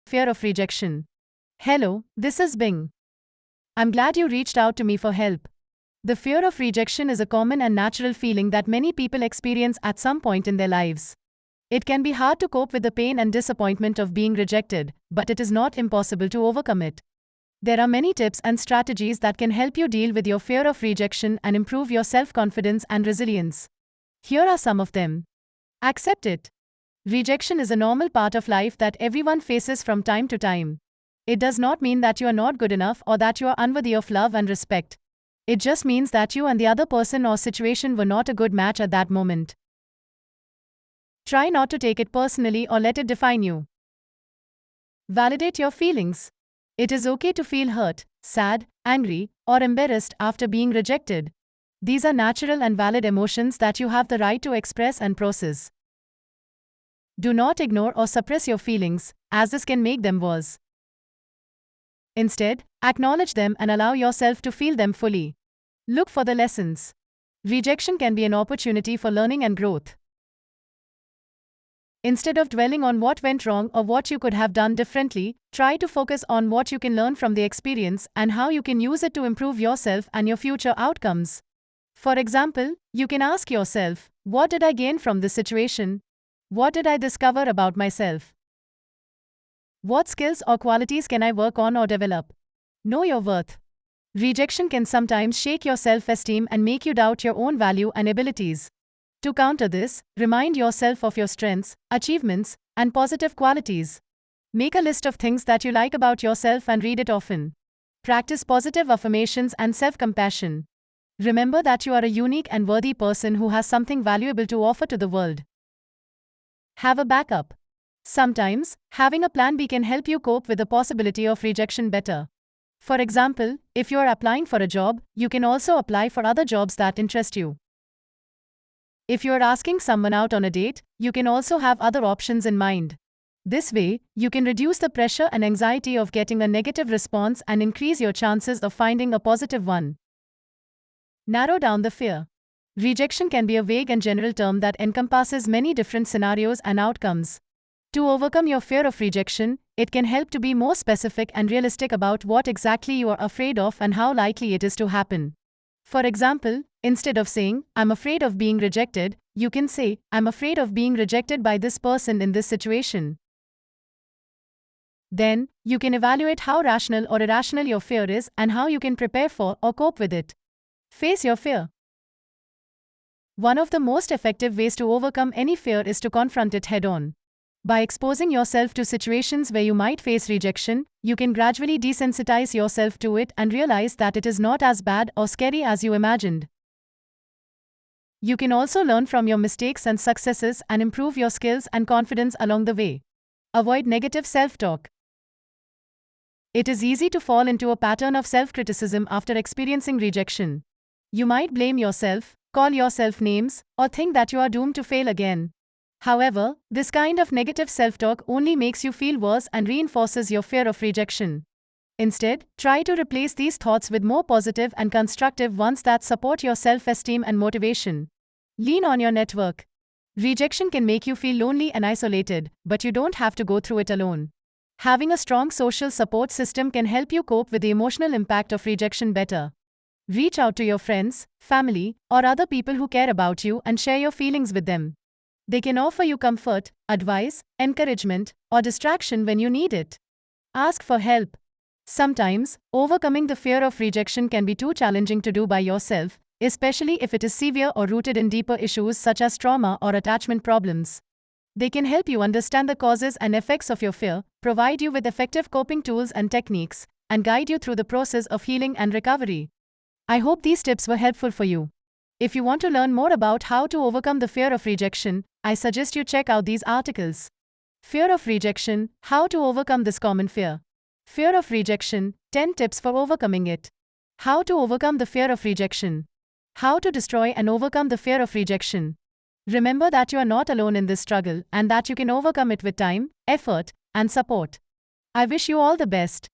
Fear of rejection. Hello, this is Bing. I'm glad you reached out to me for help. The fear of rejection is a common and natural feeling that many people experience at some point in their lives. It can be hard to cope with the pain and disappointment of being rejected, but it is not impossible to overcome it. There are many tips and strategies that can help you deal with your fear of rejection and improve your self-confidence and resilience. Here are some of them. Accept it. Rejection is a normal part of life that everyone faces from time to time. It does not mean that you are not good enough or that you are unworthy of love and respect. It just means that you and the other person or situation were not a good match at that moment. Try not to take it personally or let it define you. Validate your feelings. It is okay to feel hurt, sad, angry, or embarrassed after being rejected. These are natural and valid emotions that you have the right to express and process. Do not ignore or suppress your feelings, as this can make them worse. Instead, acknowledge them and allow yourself to feel them fully. Look for the lessons. Rejection can be an opportunity for learning and growth. Instead of dwelling on what went wrong or what you could have done differently, try to focus on what you can learn from the experience and how you can use it to improve yourself and your future outcomes. For example, you can ask yourself, what did I gain from this situation? What did I discover about myself? What skills or qualities can I work on or develop? Know your worth. Rejection can sometimes shake your self-esteem and make you doubt your own value and abilities. To counter this, remind yourself of your strengths, achievements, and positive qualities. Make a list of things that you like about yourself and read it often. Practice positive affirmations and self-compassion. Remember that you are a unique and worthy person who has something valuable to offer to the world. Have a backup. Sometimes, having a plan B can help you cope with the possibility of rejection better. For example, if you are applying for a job, you can also apply for other jobs that interest you. If you are asking someone out on a date, you can also have other options in mind. This way, you can reduce the pressure and anxiety of getting a negative response and increase your chances of finding a positive one. Narrow down the fear. Rejection can be a vague and general term that encompasses many different scenarios and outcomes. To overcome your fear of rejection, it can help to be more specific and realistic about what exactly you are afraid of and how likely it is to happen. For example, instead of saying, I'm afraid of being rejected, you can say, I'm afraid of being rejected by this person in this situation. Then, you can evaluate how rational or irrational your fear is and how you can prepare for or cope with it. Face your fear. One of the most effective ways to overcome any fear is to confront it head-on. By exposing yourself to situations where you might face rejection, you can gradually desensitize yourself to it and realize that it is not as bad or scary as you imagined. You can also learn from your mistakes and successes and improve your skills and confidence along the way. Avoid negative self-talk. It is easy to fall into a pattern of self-criticism after experiencing rejection. You might blame yourself, call yourself names, or think that you are doomed to fail again. However, this kind of negative self-talk only makes you feel worse and reinforces your fear of rejection. Instead, try to replace these thoughts with more positive and constructive ones that support your self-esteem and motivation. Lean on your network. Rejection can make you feel lonely and isolated, but you don't have to go through it alone. Having a strong social support system can help you cope with the emotional impact of rejection better. Reach out to your friends, family, or other people who care about you and share your feelings with them. They can offer you comfort, advice, encouragement, or distraction when you need it. Ask for help. Sometimes, overcoming the fear of rejection can be too challenging to do by yourself, especially if it is severe or rooted in deeper issues such as trauma or attachment problems. They can help you understand the causes and effects of your fear, provide you with effective coping tools and techniques, and guide you through the process of healing and recovery. I hope these tips were helpful for you. If you want to learn more about how to overcome the fear of rejection, I suggest you check out these articles. Fear of rejection, how to overcome this common fear. Fear of rejection, 10 tips for overcoming it. How to overcome the fear of rejection. How to destroy and overcome the fear of rejection. Remember that you are not alone in this struggle and that you can overcome it with time, effort, and support. I wish you all the best.